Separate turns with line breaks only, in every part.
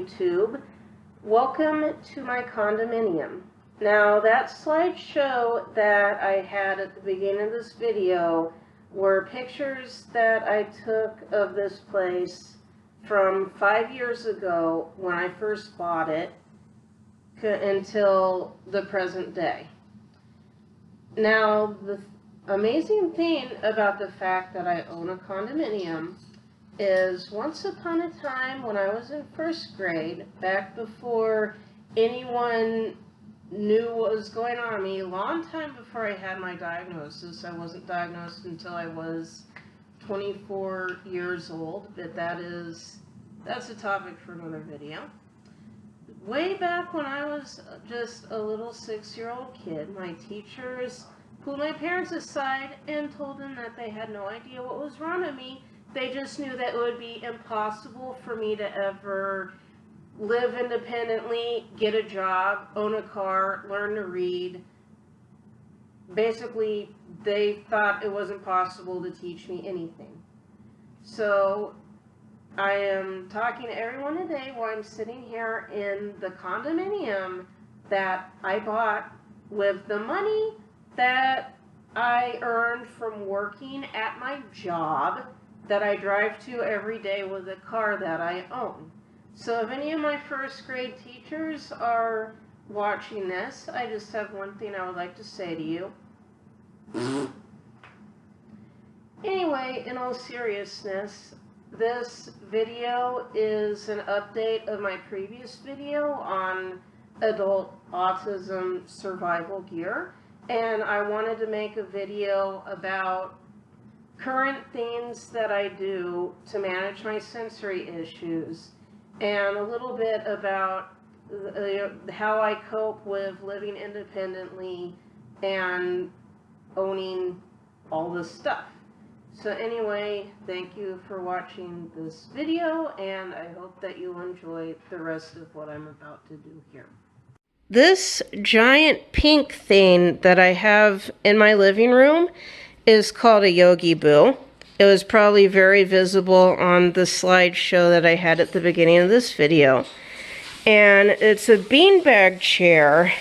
YouTube. Welcome to my condominium. Now that slideshow that I had at the beginning of this video were pictures that I took of this place from 5 years ago when I first bought it until the present day. Now the amazing thing about the fact that I own a condominium is once upon a time when I was in first grade, back before anyone knew what was going on with me, a long time before I had my diagnosis. I wasn't diagnosed until I was 24 years old, but that's a topic for another video. Way back when I was just a little 6-year-old kid, my teachers pulled my parents aside and told them that they had no idea what was wrong with me. They just knew that it would be impossible for me to ever live independently, get a job, own a car, learn to read. Basically, they thought it wasn't possible to teach me anything. So I am talking to everyone today while I'm sitting here in the condominium that I bought with the money that I earned from working at my job that I drive to every day with a car that I own. So if any of my first grade teachers are watching this, I just have one thing I would like to say to you. Anyway, in all seriousness, this video is an update of my previous video on adult autism survival gear, and I wanted to make a video about current things that I do to manage my sensory issues, and a little bit about how I cope with living independently and owning all this stuff. So anyway, thank you for watching this video, and I hope that you enjoy the rest of what I'm about to do here. This giant pink thing that I have in my living room is called a Yogi Boo. It was probably very visible on the slideshow that I had at the beginning of this video. And it's a beanbag chair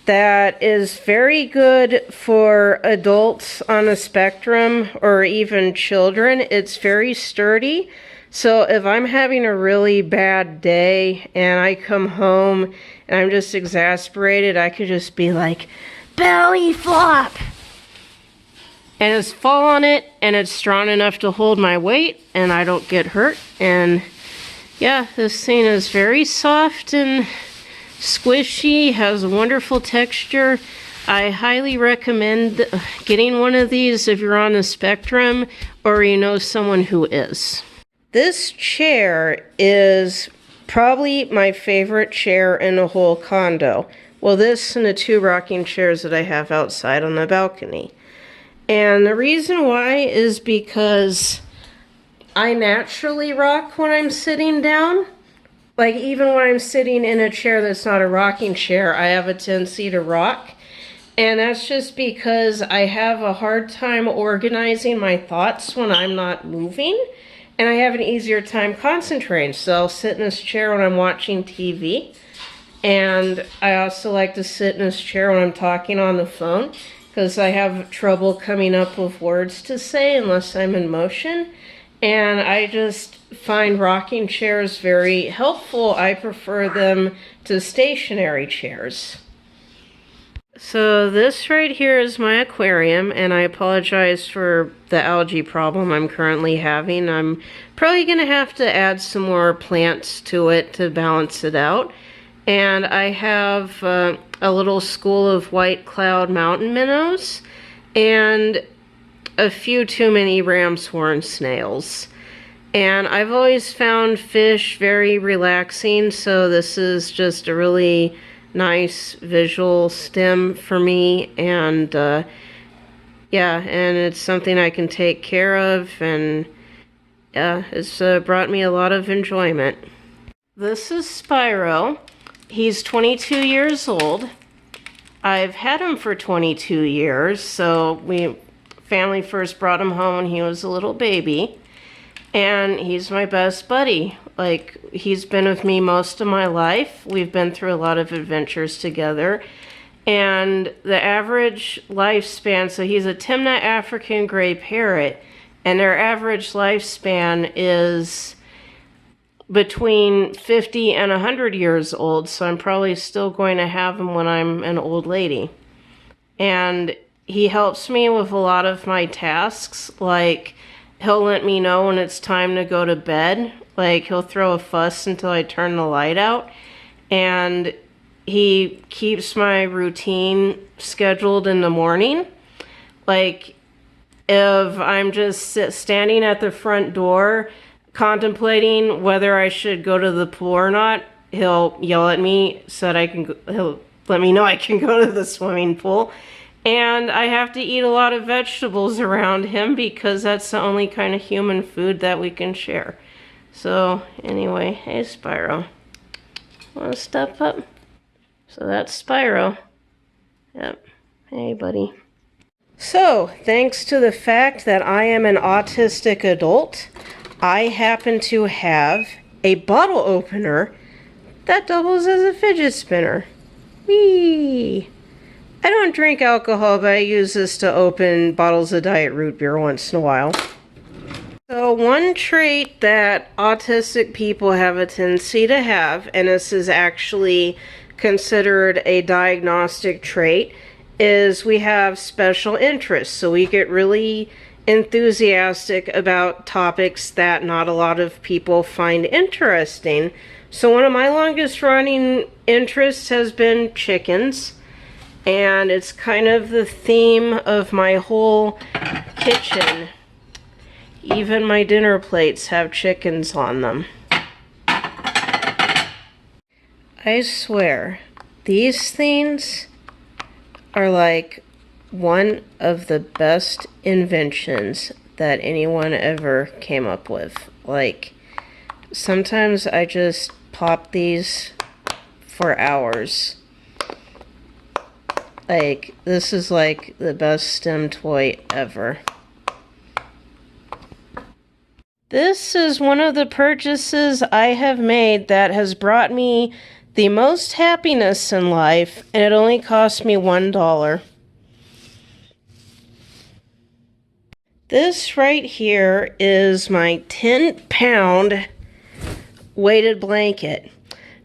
that is very good for adults on a spectrum or even children. It's very sturdy. So if I'm having a really bad day and I come home and I'm just exasperated, I could just be like, belly flop! And it's fall on it, and it's strong enough to hold my weight, and I don't get hurt. And yeah, this thing is very soft and squishy, has a wonderful texture. I highly recommend getting one of these if you're on the spectrum or you know someone who is. This chair is probably my favorite chair in the whole condo. Well, this and the 2 rocking chairs that I have outside on the balcony. And the reason why is because I naturally rock when I'm sitting down. Like, even when I'm sitting in a chair that's not a rocking chair, I have a tendency to rock. And that's just because I have a hard time organizing my thoughts when I'm not moving. And I have an easier time concentrating. So I'll sit in this chair when I'm watching TV. And I also like to sit in this chair when I'm talking on the phone, because I have trouble coming up with words to say unless I'm in motion. And I just find rocking chairs very helpful. I prefer them to stationary chairs. So this right here is my aquarium, and I apologize for the algae problem I'm currently having. I'm probably going to have to add some more plants to it to balance it out. And I have a little school of white cloud mountain minnows and a few too many ram's horn snails. And I've always found fish very relaxing, so this is just a really nice visual stim for me. And yeah, and it's something I can take care of, and yeah, it's brought me a lot of enjoyment. This is Spyro. He's 22 years old. I've had him for 22 years, so family first brought him home when he was a little baby. And he's my best buddy. Like, he's been with me most of my life. We've been through a lot of adventures together. And the average lifespan, so he's a Timnah African gray parrot, and their average lifespan is between 50 and 100 years old, so I'm probably still going to have him when I'm an old lady. And he helps me with a lot of my tasks, like he'll let me know when it's time to go to bed. Like, he'll throw a fuss until I turn the light out, and he keeps my routine scheduled in the morning. Like, if I'm just standing at the front door contemplating whether I should go to the pool or not, he'll yell at me so that he'll let me know I can go to the swimming pool. And I have to eat a lot of vegetables around him because that's the only kind of human food that we can share. So anyway, hey Spyro, wanna step up? So that's Spyro. Yep, hey buddy. So, thanks to the fact that I am an autistic adult, I happen to have a bottle opener that doubles as a fidget spinner. Whee! I don't drink alcohol, but I use this to open bottles of Diet Root Beer once in a while. So one trait that autistic people have a tendency to have, and this is actually considered a diagnostic trait, is we have special interests. So we get really enthusiastic about topics that not a lot of people find interesting. So one of my longest running interests has been chickens. And it's kind of the theme of my whole kitchen. Even my dinner plates have chickens on them. I swear, these things are like one of the best inventions that anyone ever came up with. Like, sometimes I just pop these for hours. Like, this is like the best STEM toy ever. This is one of the purchases I have made that has brought me the most happiness in life, and it only cost me $1. This right here is my 10-pound weighted blanket.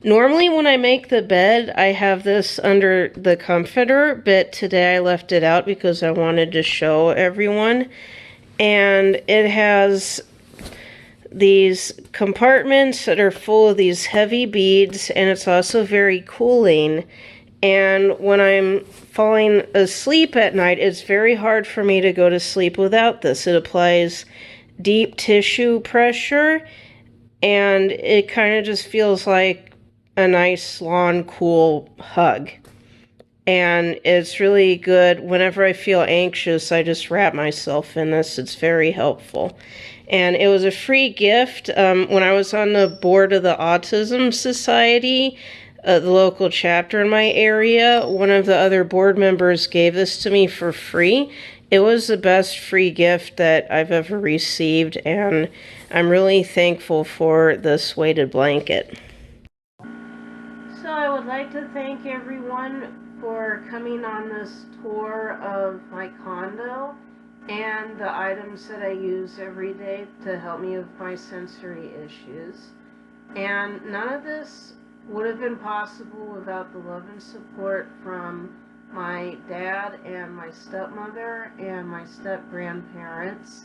Normally when I make the bed, I have this under the comforter, but today I left it out because I wanted to show everyone. And it has these compartments that are full of these heavy beads, and it's also very cooling. And when I'm falling asleep at night, it's very hard for me to go to sleep without this. It applies deep tissue pressure, and it kind of just feels like a nice, long, cool hug. And it's really good. Whenever I feel anxious, I just wrap myself in this. It's very helpful. And it was a free gift. When I was on the board of the Autism Society, the local chapter in my area, one of the other board members gave this to me for free. It was the best free gift that I've ever received, and I'm really thankful for this weighted blanket. So I would like to thank everyone for coming on this tour of my condo and the items that I use every day to help me with my sensory issues. And none of this would have been possible without the love and support from my dad and my stepmother and my step-grandparents.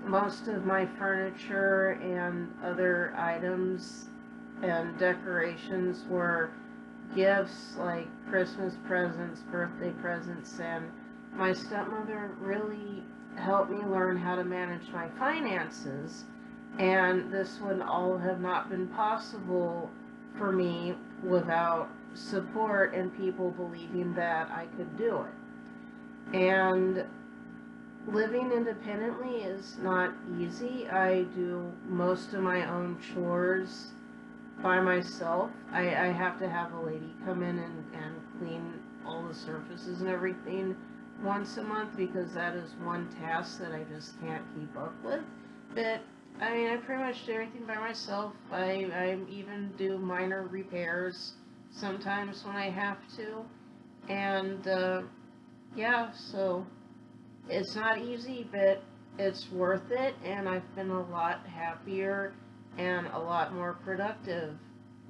Most of my furniture and other items and decorations were gifts like Christmas presents, birthday presents, and my stepmother really helped me learn how to manage my finances, and this would all have not been possible for me without support and people believing that I could do it. And living independently is not easy. I do most of my own chores by myself. I have to have a lady come in and clean all the surfaces and everything once a month because that is one task that I just can't keep up with. But I mean, I pretty much do everything by myself. I even do minor repairs sometimes when I have to. And, yeah, so it's not easy, but it's worth it, and I've been a lot happier and a lot more productive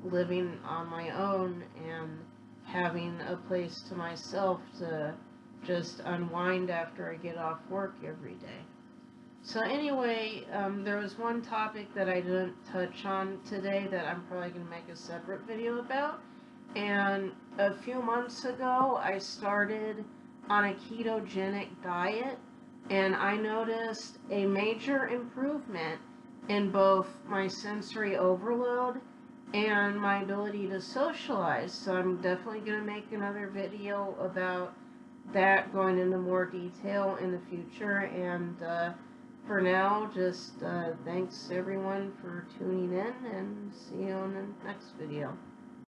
living on my own and having a place to myself to just unwind after I get off work every day. So anyway, there was one topic that I didn't touch on today that I'm probably going to make a separate video about. And a few months ago, I started on a ketogenic diet, and I noticed a major improvement in both my sensory overload and my ability to socialize. So I'm definitely going to make another video about that, going into more detail in the future. And for now, just thanks everyone for tuning in, and see you on the next video.